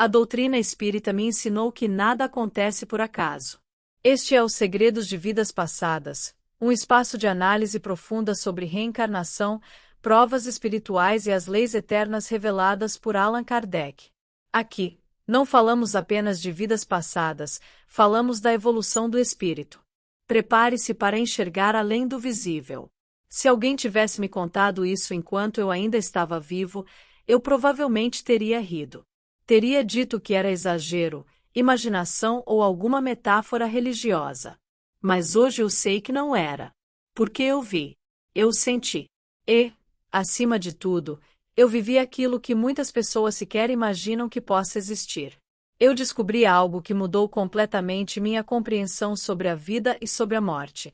A doutrina espírita me ensinou que nada acontece por acaso. Este é o Segredos de Vidas Passadas, um espaço de análise profunda sobre reencarnação, provas espirituais e as leis eternas reveladas por Allan Kardec. Aqui, não falamos apenas de vidas passadas, falamos da evolução do espírito. Prepare-se para enxergar além do visível. Se alguém tivesse me contado isso enquanto eu ainda estava vivo, eu provavelmente teria rido. Teria dito que era exagero, imaginação ou alguma metáfora religiosa. Mas hoje eu sei que não era. Porque eu vi. Eu senti. E, acima de tudo, eu vivi aquilo que muitas pessoas sequer imaginam que possa existir. Eu descobri algo que mudou completamente minha compreensão sobre a vida e sobre a morte.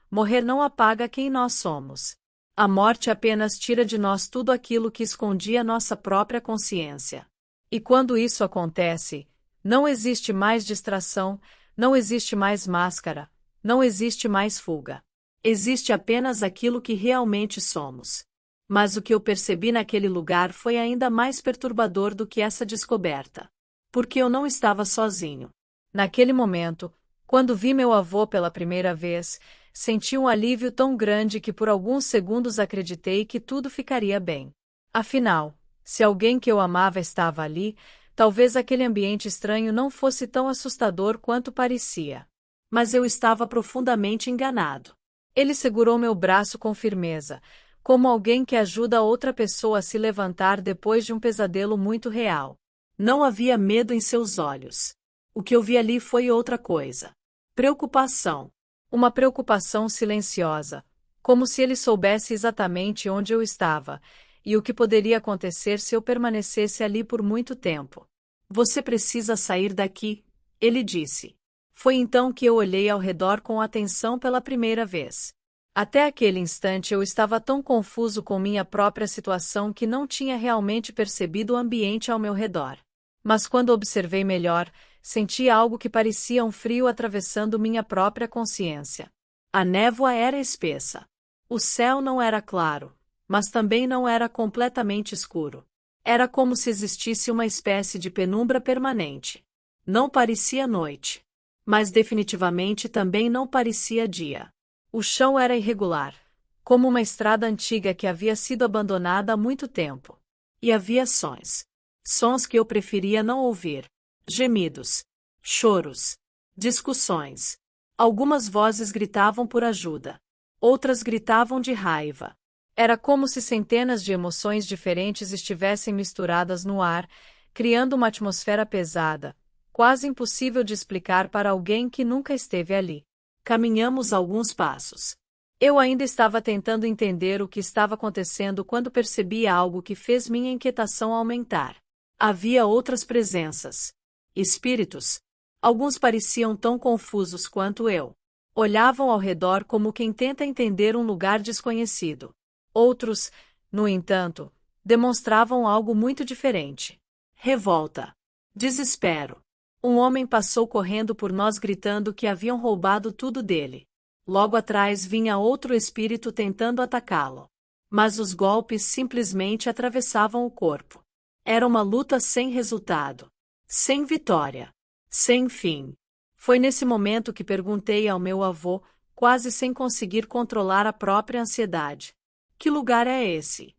Morrer não apaga quem nós somos. A morte apenas tira de nós tudo aquilo que escondia nossa própria consciência. E quando isso acontece, não existe mais distração, não existe mais máscara, não existe mais fuga. Existe apenas aquilo que realmente somos. Mas o que eu percebi naquele lugar foi ainda mais perturbador do que essa descoberta. Porque eu não estava sozinho. Naquele momento, quando vi meu avô pela primeira vez, senti um alívio tão grande que por alguns segundos acreditei que tudo ficaria bem. Afinal, se alguém que eu amava estava ali, talvez aquele ambiente estranho não fosse tão assustador quanto parecia. Mas eu estava profundamente enganado. Ele segurou meu braço com firmeza, como alguém que ajuda outra pessoa a se levantar depois de um pesadelo muito real. Não havia medo em seus olhos. O que eu vi ali foi outra coisa. Preocupação. Uma preocupação silenciosa, como se ele soubesse exatamente onde eu estava, e o que poderia acontecer se eu permanecesse ali por muito tempo. Você precisa sair daqui, ele disse. Foi então que eu olhei ao redor com atenção pela primeira vez. Até aquele instante eu estava tão confuso com minha própria situação que não tinha realmente percebido o ambiente ao meu redor. Mas quando observei melhor, senti algo que parecia um frio atravessando minha própria consciência. A névoa era espessa. O céu não era claro, mas também não era completamente escuro. Era como se existisse uma espécie de penumbra permanente. Não parecia noite. Mas definitivamente também não parecia dia. O chão era irregular, como uma estrada antiga que havia sido abandonada há muito tempo. E havia sons. Sons que eu preferia não ouvir. Gemidos. Choros. Discussões. Algumas vozes gritavam por ajuda. Outras gritavam de raiva. Era como se centenas de emoções diferentes estivessem misturadas no ar, criando uma atmosfera pesada, quase impossível de explicar para alguém que nunca esteve ali. Caminhamos alguns passos. Eu ainda estava tentando entender o que estava acontecendo quando percebi algo que fez minha inquietação aumentar. Havia outras presenças. Espíritos. Alguns pareciam tão confusos quanto eu. Olhavam ao redor como quem tenta entender um lugar desconhecido. Outros, no entanto, demonstravam algo muito diferente. Revolta. Desespero. Um homem passou correndo por nós gritando que haviam roubado tudo dele. Logo atrás vinha outro espírito tentando atacá-lo. Mas os golpes simplesmente atravessavam o corpo. Era uma luta sem resultado. Sem vitória. Sem fim. Foi nesse momento que perguntei ao meu avô, quase sem conseguir controlar a própria ansiedade. Que lugar é esse?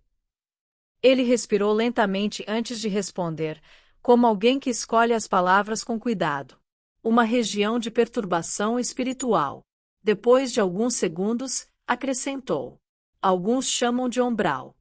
Ele respirou lentamente antes de responder, como alguém que escolhe as palavras com cuidado. Uma região de perturbação espiritual. Depois de alguns segundos, acrescentou. Alguns chamam de umbral.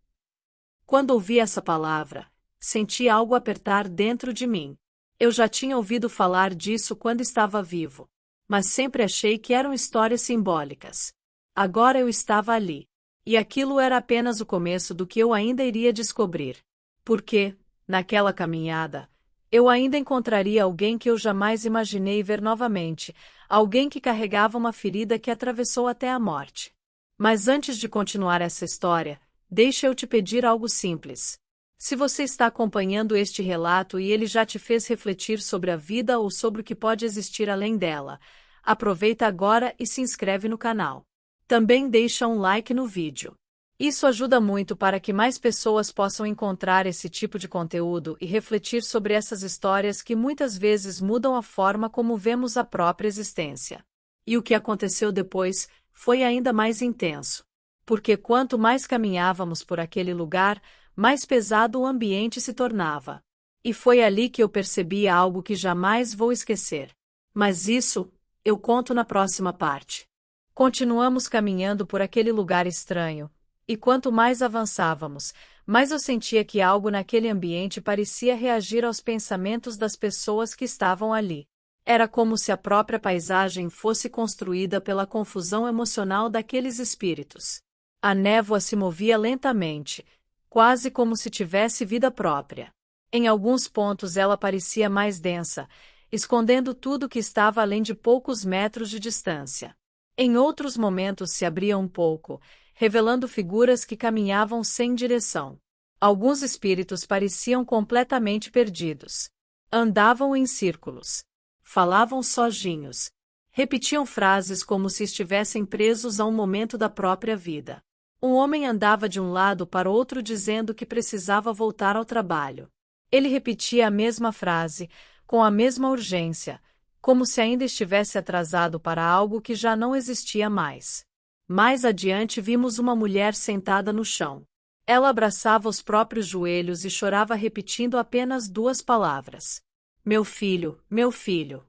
Quando ouvi essa palavra, senti algo apertar dentro de mim. Eu já tinha ouvido falar disso quando estava vivo, mas sempre achei que eram histórias simbólicas. Agora eu estava ali. E aquilo era apenas o começo do que eu ainda iria descobrir. Porque, naquela caminhada, eu ainda encontraria alguém que eu jamais imaginei ver novamente, alguém que carregava uma ferida que atravessou até a morte. Mas antes de continuar essa história, deixa eu te pedir algo simples. Se você está acompanhando este relato e ele já te fez refletir sobre a vida ou sobre o que pode existir além dela, aproveita agora e se inscreve no canal. Também deixa um like no vídeo. Isso ajuda muito para que mais pessoas possam encontrar esse tipo de conteúdo e refletir sobre essas histórias que muitas vezes mudam a forma como vemos a própria existência. E o que aconteceu depois foi ainda mais intenso. Porque quanto mais caminhávamos por aquele lugar, mais pesado o ambiente se tornava. E foi ali que eu percebi algo que jamais vou esquecer. Mas isso, eu conto na próxima parte. Continuamos caminhando por aquele lugar estranho. E quanto mais avançávamos, mais eu sentia que algo naquele ambiente parecia reagir aos pensamentos das pessoas que estavam ali. Era como se a própria paisagem fosse construída pela confusão emocional daqueles espíritos. A névoa se movia lentamente, quase como se tivesse vida própria. Em alguns pontos ela parecia mais densa, escondendo tudo que estava além de poucos metros de distância. Em outros momentos se abria um pouco, revelando figuras que caminhavam sem direção. Alguns espíritos pareciam completamente perdidos. Andavam em círculos. Falavam sozinhos. Repetiam frases como se estivessem presos a um momento da própria vida. Um homem andava de um lado para outro dizendo que precisava voltar ao trabalho. Ele repetia a mesma frase, com a mesma urgência, como se ainda estivesse atrasado para algo que já não existia mais. Mais adiante vimos uma mulher sentada no chão. Ela abraçava os próprios joelhos e chorava repetindo apenas duas palavras. Meu filho, meu filho.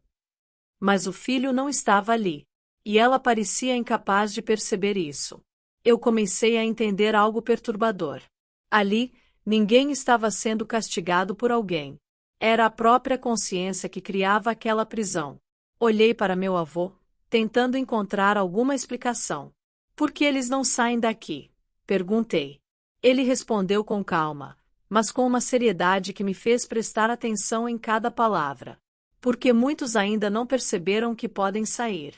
Mas o filho não estava ali. E ela parecia incapaz de perceber isso. Eu comecei a entender algo perturbador. Ali, ninguém estava sendo castigado por alguém. Era a própria consciência que criava aquela prisão. Olhei para meu avô, tentando encontrar alguma explicação. Por que eles não saem daqui? Perguntei. Ele respondeu com calma, mas com uma seriedade que me fez prestar atenção em cada palavra. Porque muitos ainda não perceberam que podem sair.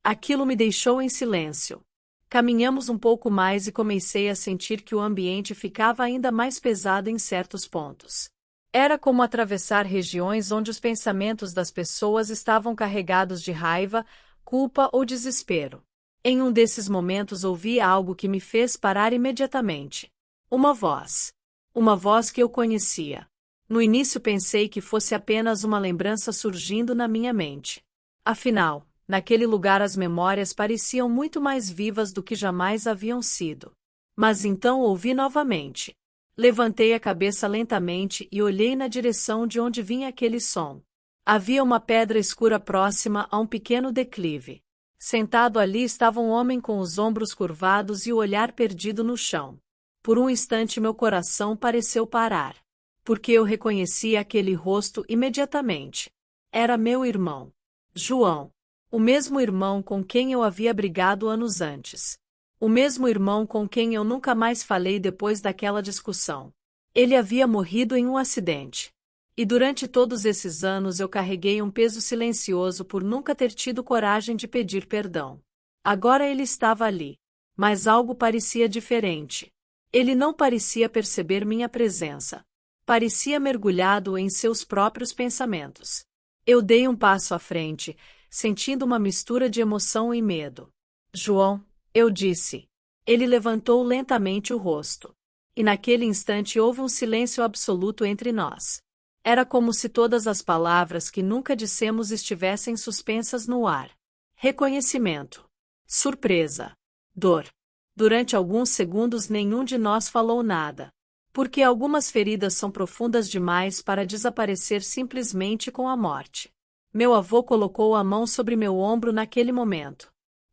Aquilo me deixou em silêncio. Caminhamos um pouco mais e comecei a sentir que o ambiente ficava ainda mais pesado em certos pontos. Era como atravessar regiões onde os pensamentos das pessoas estavam carregados de raiva, culpa ou desespero. Em um desses momentos ouvi algo que me fez parar imediatamente. Uma voz. Uma voz que eu conhecia. No início pensei que fosse apenas uma lembrança surgindo na minha mente. Afinal, naquele lugar as memórias pareciam muito mais vivas do que jamais haviam sido. Mas então ouvi novamente. Levantei a cabeça lentamente e olhei na direção de onde vinha aquele som. Havia uma pedra escura próxima a um pequeno declive. Sentado ali estava um homem com os ombros curvados e o olhar perdido no chão. Por um instante meu coração pareceu parar. Porque eu reconheci aquele rosto imediatamente. Era meu irmão. João. O mesmo irmão com quem eu havia brigado anos antes. O mesmo irmão com quem eu nunca mais falei depois daquela discussão. Ele havia morrido em um acidente. E durante todos esses anos eu carreguei um peso silencioso por nunca ter tido coragem de pedir perdão. Agora ele estava ali. Mas algo parecia diferente. Ele não parecia perceber minha presença. Parecia mergulhado em seus próprios pensamentos. Eu dei um passo à frente, sentindo uma mistura de emoção e medo. João, eu disse. Ele levantou lentamente o rosto. E naquele instante houve um silêncio absoluto entre nós. Era como se todas as palavras que nunca dissemos estivessem suspensas no ar. Reconhecimento. Surpresa. Dor. Durante alguns segundos nenhum de nós falou nada. Porque algumas feridas são profundas demais para desaparecer simplesmente com a morte. Meu avô colocou a mão sobre meu ombro naquele momento.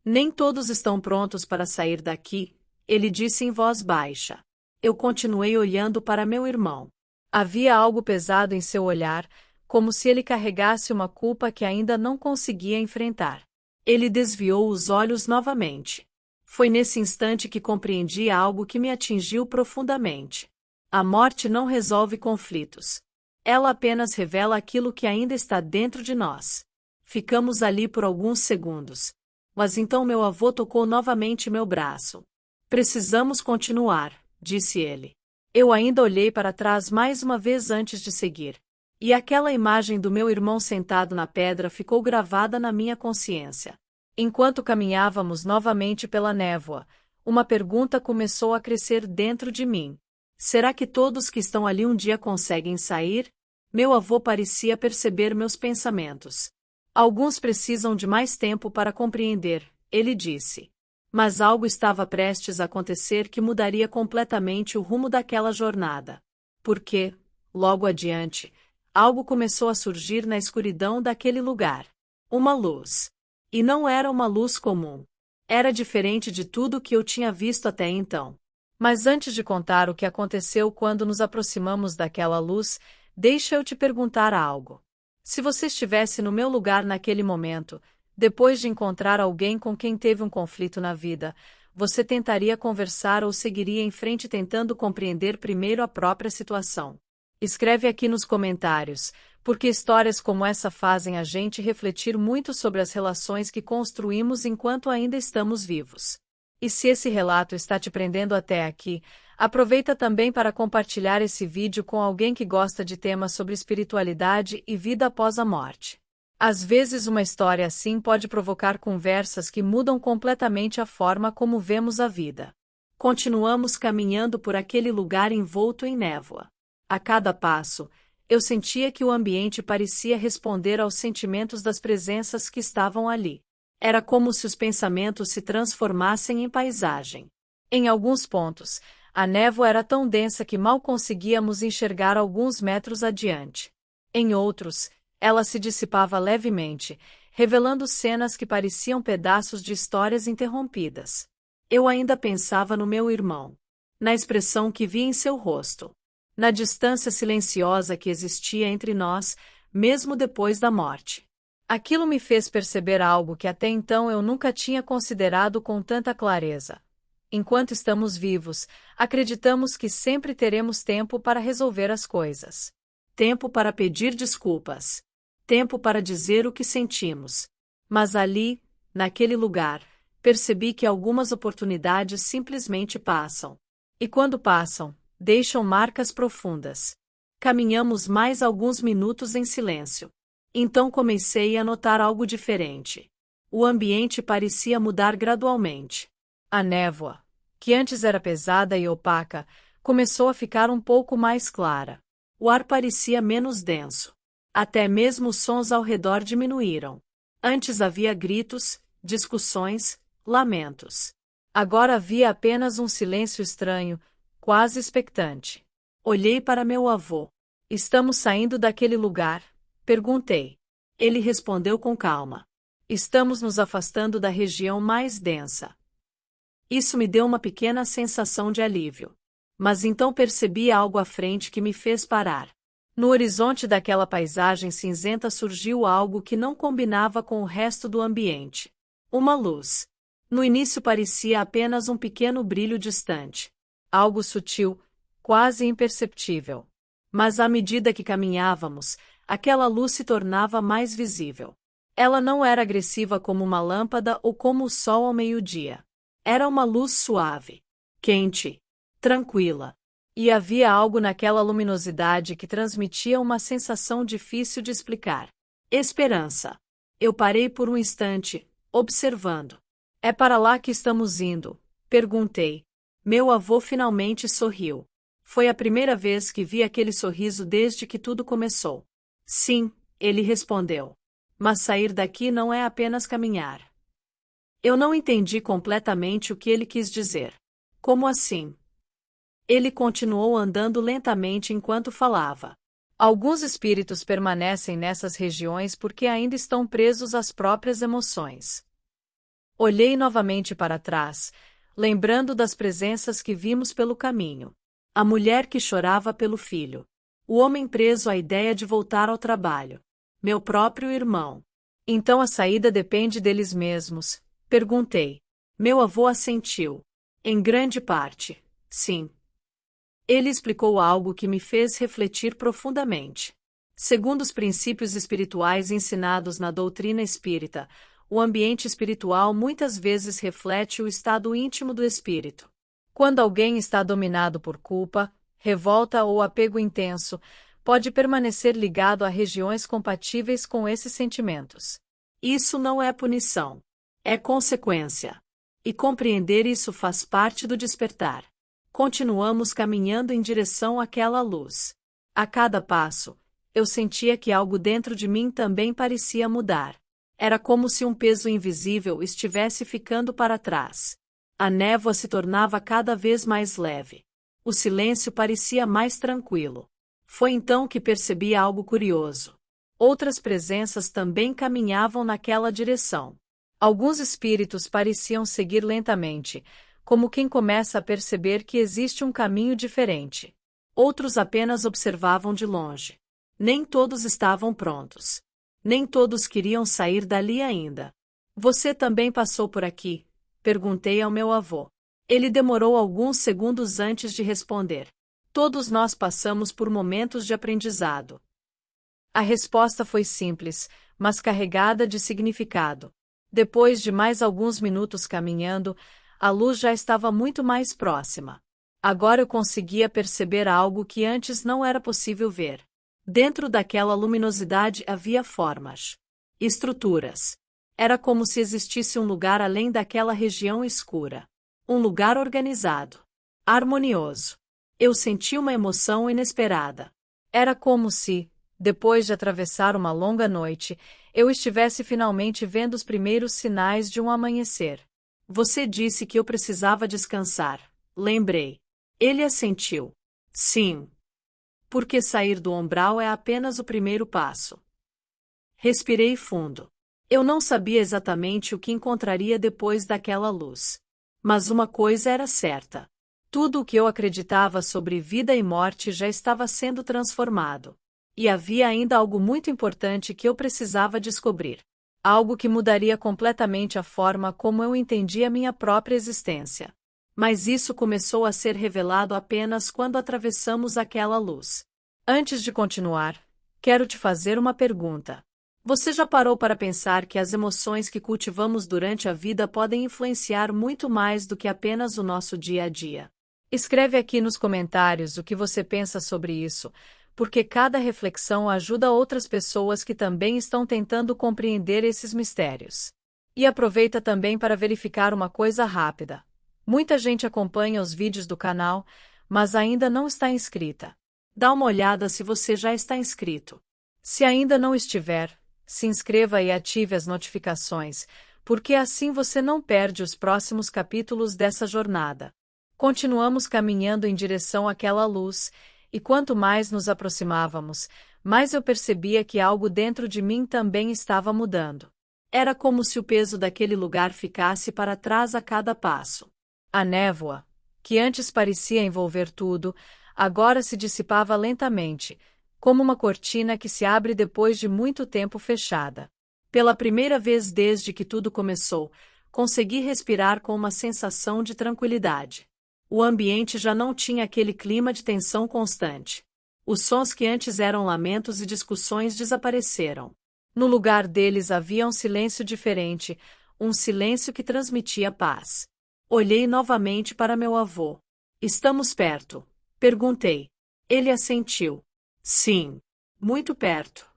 Nem todos estão prontos para sair daqui, ele disse em voz baixa. Eu continuei olhando para meu irmão. Havia algo pesado em seu olhar, como se ele carregasse uma culpa que ainda não conseguia enfrentar. Ele desviou os olhos novamente. Foi nesse instante que compreendi algo que me atingiu profundamente. A morte não resolve conflitos. Ela apenas revela aquilo que ainda está dentro de nós. Ficamos ali por alguns segundos. Mas então meu avô tocou novamente meu braço. Precisamos continuar, disse ele. Eu ainda olhei para trás mais uma vez antes de seguir. E aquela imagem do meu irmão sentado na pedra ficou gravada na minha consciência. Enquanto caminhávamos novamente pela névoa, Uma pergunta começou a crescer dentro de mim. Será que todos que estão ali um dia conseguem sair? Meu avô parecia perceber meus pensamentos. Alguns precisam de mais tempo para compreender, ele disse. Mas algo estava prestes a acontecer que mudaria completamente o rumo daquela jornada. Porque, logo adiante, algo começou a surgir na escuridão daquele lugar. Uma luz. E não era uma luz comum. Era diferente de tudo que eu tinha visto até então. Mas antes de contar o que aconteceu quando nos aproximamos daquela luz, deixa eu te perguntar algo. Se você estivesse no meu lugar naquele momento, depois de encontrar alguém com quem teve um conflito na vida, você tentaria conversar ou seguiria em frente tentando compreender primeiro a própria situação? Escreve aqui nos comentários, porque histórias como essa fazem a gente refletir muito sobre as relações que construímos enquanto ainda estamos vivos. E se esse relato está te prendendo até aqui, aproveita também para compartilhar esse vídeo com alguém que gosta de temas sobre espiritualidade e vida após a morte. Às vezes uma história assim pode provocar conversas que mudam completamente a forma como vemos a vida. Continuamos caminhando por aquele lugar envolto em névoa. A cada passo, eu sentia que o ambiente parecia responder aos sentimentos das presenças que estavam ali. Era como se os pensamentos se transformassem em paisagem. Em alguns pontos, a névoa era tão densa que mal conseguíamos enxergar alguns metros adiante. Em outros, ela se dissipava levemente, revelando cenas que pareciam pedaços de histórias interrompidas. Eu ainda pensava no meu irmão, na expressão que vi em seu rosto, na distância silenciosa que existia entre nós, mesmo depois da morte. Aquilo me fez perceber algo que até então eu nunca tinha considerado com tanta clareza. Enquanto estamos vivos, acreditamos que sempre teremos tempo para resolver as coisas. Tempo para pedir desculpas. Tempo para dizer o que sentimos. Mas ali, naquele lugar, percebi que algumas oportunidades simplesmente passam. E quando passam, deixam marcas profundas. Caminhamos mais alguns minutos em silêncio. Então comecei a notar algo diferente. O ambiente parecia mudar gradualmente. A névoa, que antes era pesada e opaca, começou a ficar um pouco mais clara. O ar parecia menos denso. Até mesmo os sons ao redor diminuíram. Antes havia gritos, discussões, lamentos. Agora havia apenas um silêncio estranho, quase expectante. Olhei para meu avô. Estamos saindo daquele lugar? Perguntei. Ele respondeu com calma. Estamos nos afastando da região mais densa. Isso me deu uma pequena sensação de alívio. Mas então percebi algo à frente que me fez parar. No horizonte daquela paisagem cinzenta surgiu algo que não combinava com o resto do ambiente. Uma luz. No início parecia apenas um pequeno brilho distante. Algo sutil, quase imperceptível. Mas à medida que caminhávamos, aquela luz se tornava mais visível. Ela não era agressiva como uma lâmpada ou como o sol ao meio-dia. Era uma luz suave, quente, tranquila. E havia algo naquela luminosidade que transmitia uma sensação difícil de explicar. Esperança. Eu parei por um instante, observando. É para lá que estamos indo? Perguntei. Meu avô finalmente sorriu. Foi a primeira vez que vi aquele sorriso desde que tudo começou. Sim, ele respondeu. Mas sair daqui não é apenas caminhar. Eu não entendi completamente o que ele quis dizer. Como assim? Ele continuou andando lentamente enquanto falava. Alguns espíritos permanecem nessas regiões porque ainda estão presos às próprias emoções. Olhei novamente para trás, lembrando das presenças que vimos pelo caminho. A mulher que chorava pelo filho. O homem preso à ideia de voltar ao trabalho. Meu próprio irmão. Então a saída depende deles mesmos? Perguntei. Meu avô assentiu. Em grande parte, sim. Ele explicou algo que me fez refletir profundamente. Segundo os princípios espirituais ensinados na doutrina espírita, o ambiente espiritual muitas vezes reflete o estado íntimo do espírito. Quando alguém está dominado por culpa, revolta ou apego intenso, pode permanecer ligado a regiões compatíveis com esses sentimentos. Isso não é punição. É consequência. E compreender isso faz parte do despertar. Continuamos caminhando em direção àquela luz. A cada passo, eu sentia que algo dentro de mim também parecia mudar. Era como se um peso invisível estivesse ficando para trás. A névoa se tornava cada vez mais leve. O silêncio parecia mais tranquilo. Foi então que percebi algo curioso. Outras presenças também caminhavam naquela direção. Alguns espíritos pareciam seguir lentamente, como quem começa a perceber que existe um caminho diferente. Outros apenas observavam de longe. Nem todos estavam prontos. Nem todos queriam sair dali ainda. Você também passou por aqui? Perguntei ao meu avô. Ele demorou alguns segundos antes de responder. Todos nós passamos por momentos de aprendizado. A resposta foi simples, mas carregada de significado. Depois de mais alguns minutos caminhando, a luz já estava muito mais próxima. Agora eu conseguia perceber algo que antes não era possível ver. Dentro daquela luminosidade havia formas, estruturas. Era como se existisse um lugar além daquela região escura. Um lugar organizado, harmonioso. Eu senti uma emoção inesperada. Era como se, depois de atravessar uma longa noite, eu estivesse finalmente vendo os primeiros sinais de um amanhecer. Você disse que eu precisava descansar, lembrei. Ele assentiu. Sim. Porque sair do umbral é apenas o primeiro passo. Respirei fundo. Eu não sabia exatamente o que encontraria depois daquela luz. Mas uma coisa era certa. Tudo o que eu acreditava sobre vida e morte já estava sendo transformado. E havia ainda algo muito importante que eu precisava descobrir. Algo que mudaria completamente a forma como eu entendia minha própria existência. Mas isso começou a ser revelado apenas quando atravessamos aquela luz. Antes de continuar, quero te fazer uma pergunta. Você já parou para pensar que as emoções que cultivamos durante a vida podem influenciar muito mais do que apenas o nosso dia a dia? Escreve aqui nos comentários o que você pensa sobre isso, porque cada reflexão ajuda outras pessoas que também estão tentando compreender esses mistérios. E aproveita também para verificar uma coisa rápida. Muita gente acompanha os vídeos do canal, mas ainda não está inscrita. Dá uma olhada se você já está inscrito. Se ainda não estiver, se inscreva e ative as notificações, porque assim você não perde os próximos capítulos dessa jornada. Continuamos caminhando em direção àquela luz, e quanto mais nos aproximávamos, mais eu percebia que algo dentro de mim também estava mudando. Era como se o peso daquele lugar ficasse para trás a cada passo. A névoa, que antes parecia envolver tudo, agora se dissipava lentamente, como uma cortina que se abre depois de muito tempo fechada. Pela primeira vez desde que tudo começou, consegui respirar com uma sensação de tranquilidade. O ambiente já não tinha aquele clima de tensão constante. Os sons que antes eram lamentos e discussões desapareceram. No lugar deles havia um silêncio diferente, um silêncio que transmitia paz. Olhei novamente para meu avô. Estamos perto? Perguntei. Ele assentiu. Sim. Muito perto.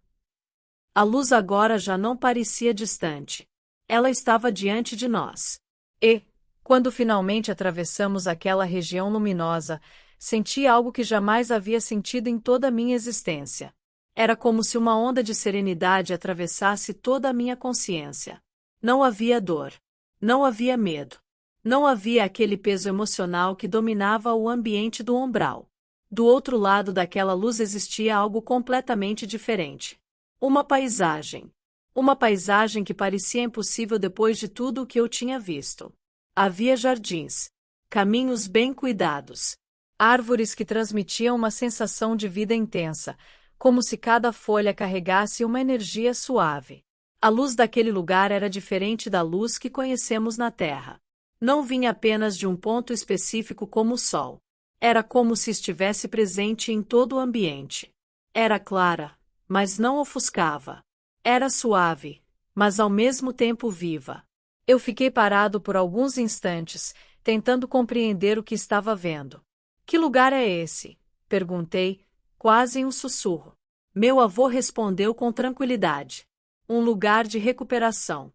A luz agora já não parecia distante. Ela estava diante de nós. E, quando finalmente atravessamos aquela região luminosa, senti algo que jamais havia sentido em toda a minha existência. Era como se uma onda de serenidade atravessasse toda a minha consciência. Não havia dor. Não havia medo. Não havia aquele peso emocional que dominava o ambiente do umbral. Do outro lado daquela luz existia algo completamente diferente. Uma paisagem. Uma paisagem que parecia impossível depois de tudo o que eu tinha visto. Havia jardins, caminhos bem cuidados, árvores que transmitiam uma sensação de vida intensa, como se cada folha carregasse uma energia suave. A luz daquele lugar era diferente da luz que conhecemos na Terra. Não vinha apenas de um ponto específico como o Sol. Era como se estivesse presente em todo o ambiente. Era clara, mas não ofuscava. Era suave, mas ao mesmo tempo viva. Eu fiquei parado por alguns instantes, tentando compreender o que estava vendo. Que lugar é esse? Perguntei, quase em um sussurro. Meu avô respondeu com tranquilidade. Um lugar de recuperação.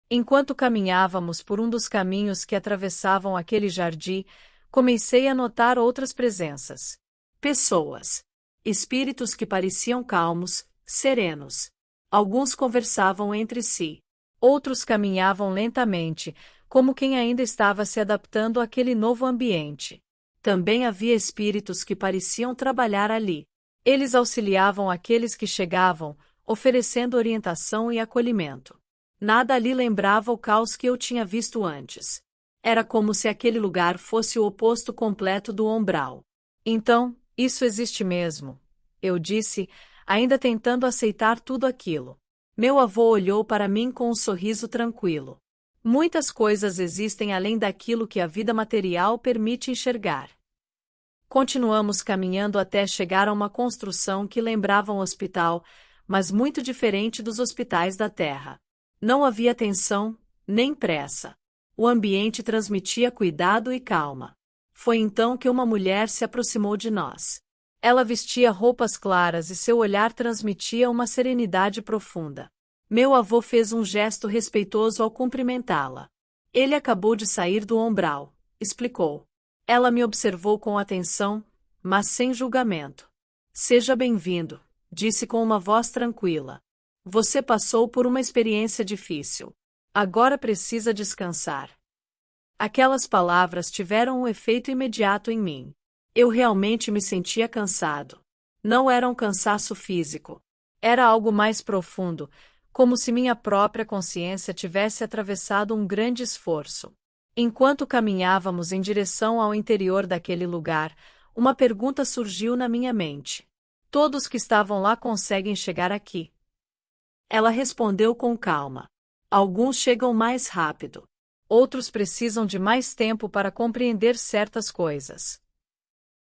Enquanto caminhávamos por um dos caminhos que atravessavam aquele jardim, comecei a notar outras presenças. Pessoas. Espíritos que pareciam calmos, serenos. Alguns conversavam entre si. Outros caminhavam lentamente, como quem ainda estava se adaptando àquele novo ambiente. Também havia espíritos que pareciam trabalhar ali. Eles auxiliavam aqueles que chegavam, oferecendo orientação e acolhimento. Nada ali lembrava o caos que eu tinha visto antes. Era como se aquele lugar fosse o oposto completo do umbral. Então, isso existe mesmo, eu disse, ainda tentando aceitar tudo aquilo. Meu avô olhou para mim com um sorriso tranquilo. Muitas coisas existem além daquilo que a vida material permite enxergar. Continuamos caminhando até chegar a uma construção que lembrava um hospital, mas muito diferente dos hospitais da Terra. Não havia tensão, nem pressa. O ambiente transmitia cuidado e calma. Foi então que uma mulher se aproximou de nós. Ela vestia roupas claras e seu olhar transmitia uma serenidade profunda. Meu avô fez um gesto respeitoso ao cumprimentá-la. Ele acabou de sair do umbral, explicou. Ela me observou com atenção, mas sem julgamento. Seja bem-vindo, disse com uma voz tranquila. Você passou por uma experiência difícil. Agora precisa descansar. Aquelas palavras tiveram um efeito imediato em mim. Eu realmente me sentia cansado. Não era um cansaço físico. Era algo mais profundo, como se minha própria consciência tivesse atravessado um grande esforço. Enquanto caminhávamos em direção ao interior daquele lugar, uma pergunta surgiu na minha mente. Todos que estavam lá conseguem chegar aqui? Ela respondeu com calma. Alguns chegam mais rápido. Outros precisam de mais tempo para compreender certas coisas.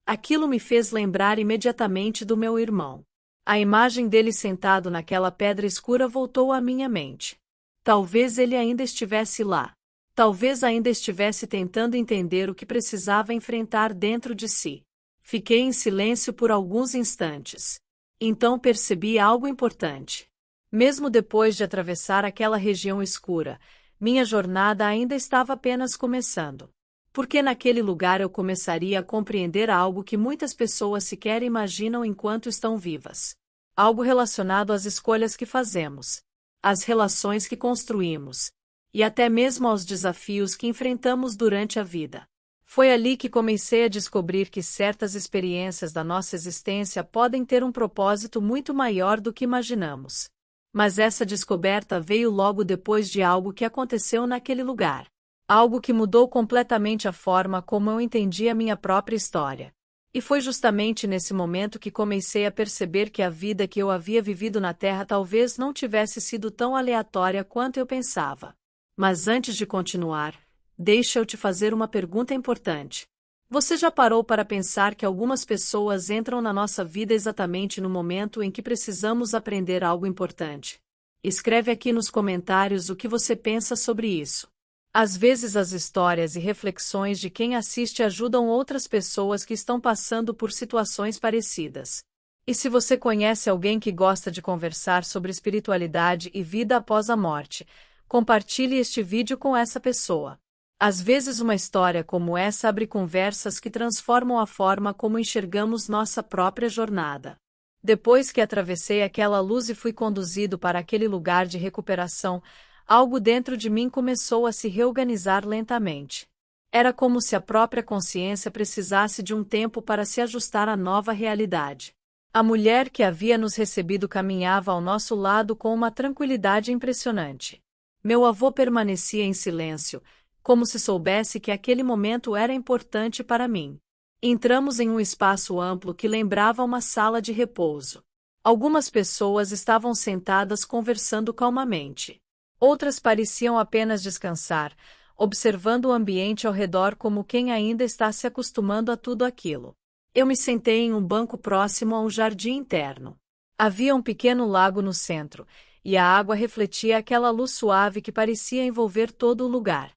Aquilo me fez lembrar imediatamente do meu irmão. A imagem dele sentado naquela pedra escura voltou à minha mente. Talvez ele ainda estivesse lá. Talvez ainda estivesse tentando entender o que precisava enfrentar dentro de si. Fiquei em silêncio por alguns instantes. Então percebi algo importante. Mesmo depois de atravessar aquela região escura, minha jornada ainda estava apenas começando. Porque naquele lugar eu começaria a compreender algo que muitas pessoas sequer imaginam enquanto estão vivas. Algo relacionado às escolhas que fazemos, às relações que construímos, e até mesmo aos desafios que enfrentamos durante a vida. Foi ali que comecei a descobrir que certas experiências da nossa existência podem ter um propósito muito maior do que imaginamos. Mas essa descoberta veio logo depois de algo que aconteceu naquele lugar. Algo que mudou completamente a forma como eu entendi a minha própria história. E foi justamente nesse momento que comecei a perceber que a vida que eu havia vivido na Terra talvez não tivesse sido tão aleatória quanto eu pensava. Mas antes de continuar, deixa eu te fazer uma pergunta importante. Você já parou para pensar que algumas pessoas entram na nossa vida exatamente no momento em que precisamos aprender algo importante? Escreve aqui nos comentários o que você pensa sobre isso. Às vezes as histórias e reflexões de quem assiste ajudam outras pessoas que estão passando por situações parecidas. E se você conhece alguém que gosta de conversar sobre espiritualidade e vida após a morte, compartilhe este vídeo com essa pessoa. Às vezes uma história como essa abre conversas que transformam a forma como enxergamos nossa própria jornada. Depois que atravessei aquela luz e fui conduzido para aquele lugar de recuperação, algo dentro de mim começou a se reorganizar lentamente. Era como se a própria consciência precisasse de um tempo para se ajustar à nova realidade. A mulher que havia nos recebido caminhava ao nosso lado com uma tranquilidade impressionante. Meu avô permanecia em silêncio, como se soubesse que aquele momento era importante para mim. Entramos em um espaço amplo que lembrava uma sala de repouso. Algumas pessoas estavam sentadas conversando calmamente. Outras pareciam apenas descansar, observando o ambiente ao redor como quem ainda está se acostumando a tudo aquilo. Eu me sentei em um banco próximo a um jardim interno. Havia um pequeno lago no centro, e a água refletia aquela luz suave que parecia envolver todo o lugar.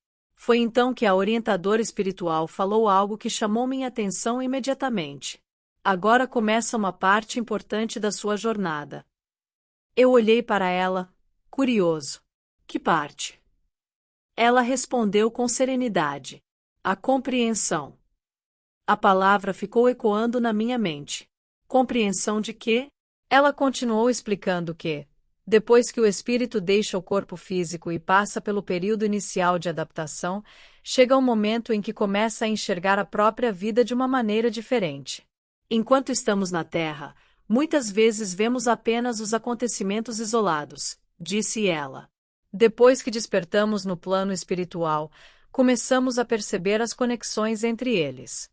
Foi então que a orientadora espiritual falou algo que chamou minha atenção imediatamente. Agora começa uma parte importante da sua jornada. Eu olhei para ela, curioso. Que parte? Ela respondeu com serenidade. A compreensão. A palavra ficou ecoando na minha mente. Compreensão de quê? Ela continuou explicando que, depois que o espírito deixa o corpo físico e passa pelo período inicial de adaptação, chega um momento em que começa a enxergar a própria vida de uma maneira diferente. Enquanto estamos na Terra, muitas vezes vemos apenas os acontecimentos isolados, disse ela. Depois que despertamos no plano espiritual, começamos a perceber as conexões entre eles.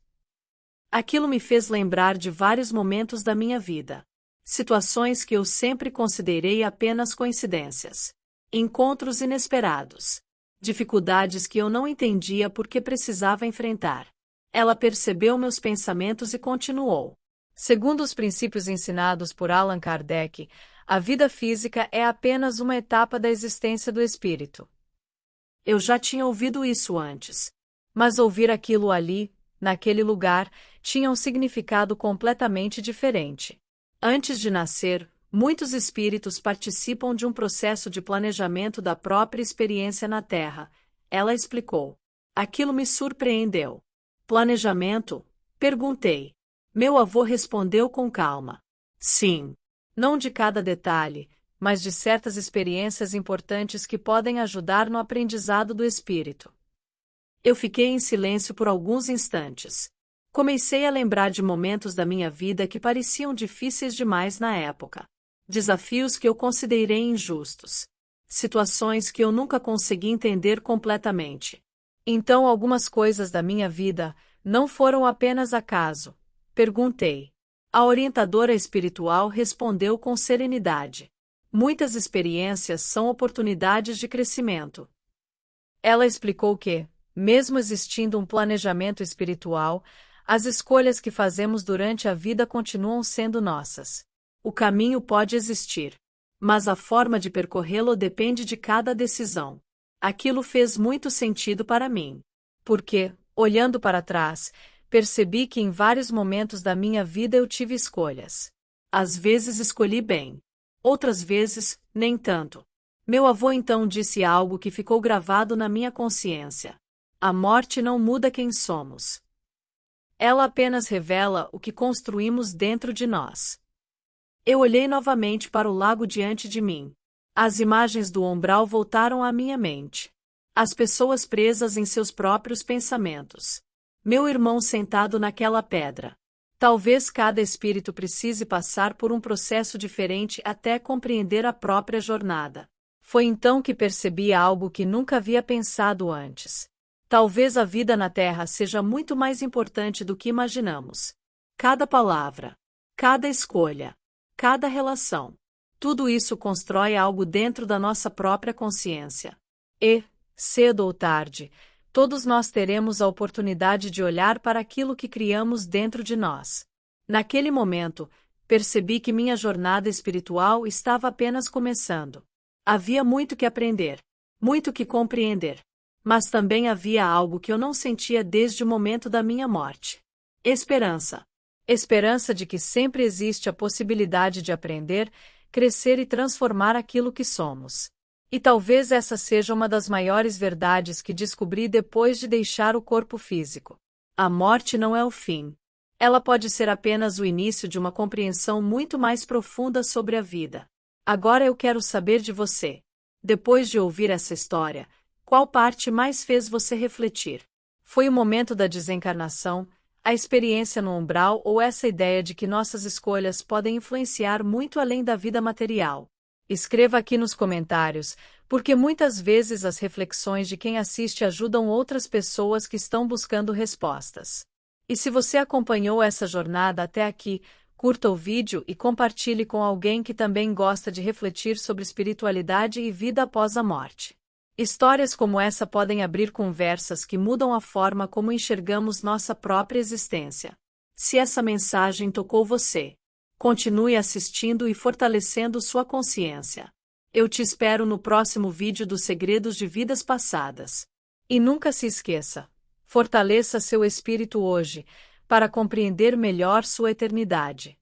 Aquilo me fez lembrar de vários momentos da minha vida. Situações que eu sempre considerei apenas coincidências. Encontros inesperados. Dificuldades que eu não entendia porque precisava enfrentar. Ela percebeu meus pensamentos e continuou. Segundo os princípios ensinados por Allan Kardec, a vida física é apenas uma etapa da existência do espírito. Eu já tinha ouvido isso antes. Mas ouvir aquilo ali, naquele lugar, tinha um significado completamente diferente. Antes de nascer, muitos espíritos participam de um processo de planejamento da própria experiência na Terra, ela explicou. Aquilo me surpreendeu. Planejamento? Perguntei. Meu avô respondeu com calma. Sim. Não de cada detalhe, mas de certas experiências importantes que podem ajudar no aprendizado do espírito. Eu fiquei em silêncio por alguns instantes. Comecei a lembrar de momentos da minha vida que pareciam difíceis demais na época. Desafios que eu considerei injustos. Situações que eu nunca consegui entender completamente. Então algumas coisas da minha vida não foram apenas acaso? Perguntei. A orientadora espiritual respondeu com serenidade. Muitas experiências são oportunidades de crescimento. Ela explicou que, mesmo existindo um planejamento espiritual, as escolhas que fazemos durante a vida continuam sendo nossas. O caminho pode existir, mas a forma de percorrê-lo depende de cada decisão. Aquilo fez muito sentido para mim. Porque, olhando para trás, percebi que em vários momentos da minha vida eu tive escolhas. Às vezes escolhi bem. Outras vezes, nem tanto. Meu avô então disse algo que ficou gravado na minha consciência. A morte não muda quem somos. Ela apenas revela o que construímos dentro de nós. Eu olhei novamente para o lago diante de mim. As imagens do umbral voltaram à minha mente. As pessoas presas em seus próprios pensamentos. Meu irmão sentado naquela pedra. Talvez cada espírito precise passar por um processo diferente até compreender a própria jornada. Foi então que percebi algo que nunca havia pensado antes. Talvez a vida na Terra seja muito mais importante do que imaginamos. Cada palavra, cada escolha, cada relação. Tudo isso constrói algo dentro da nossa própria consciência. E, cedo ou tarde, todos nós teremos a oportunidade de olhar para aquilo que criamos dentro de nós. Naquele momento, percebi que minha jornada espiritual estava apenas começando. Havia muito que aprender, muito que compreender. Mas também havia algo que eu não sentia desde o momento da minha morte. Esperança. Esperança de que sempre existe a possibilidade de aprender, crescer e transformar aquilo que somos. E talvez essa seja uma das maiores verdades que descobri depois de deixar o corpo físico. A morte não é o fim. Ela pode ser apenas o início de uma compreensão muito mais profunda sobre a vida. Agora eu quero saber de você. Depois de ouvir essa história, qual parte mais fez você refletir? Foi o momento da desencarnação, a experiência no umbral ou essa ideia de que nossas escolhas podem influenciar muito além da vida material? Escreva aqui nos comentários, porque muitas vezes as reflexões de quem assiste ajudam outras pessoas que estão buscando respostas. E se você acompanhou essa jornada até aqui, curta o vídeo e compartilhe com alguém que também gosta de refletir sobre espiritualidade e vida após a morte. Histórias como essa podem abrir conversas que mudam a forma como enxergamos nossa própria existência. Se essa mensagem tocou você, continue assistindo e fortalecendo sua consciência. Eu te espero no próximo vídeo dos Segredos de Vidas Passadas. E nunca se esqueça, fortaleça seu espírito hoje, para compreender melhor sua eternidade.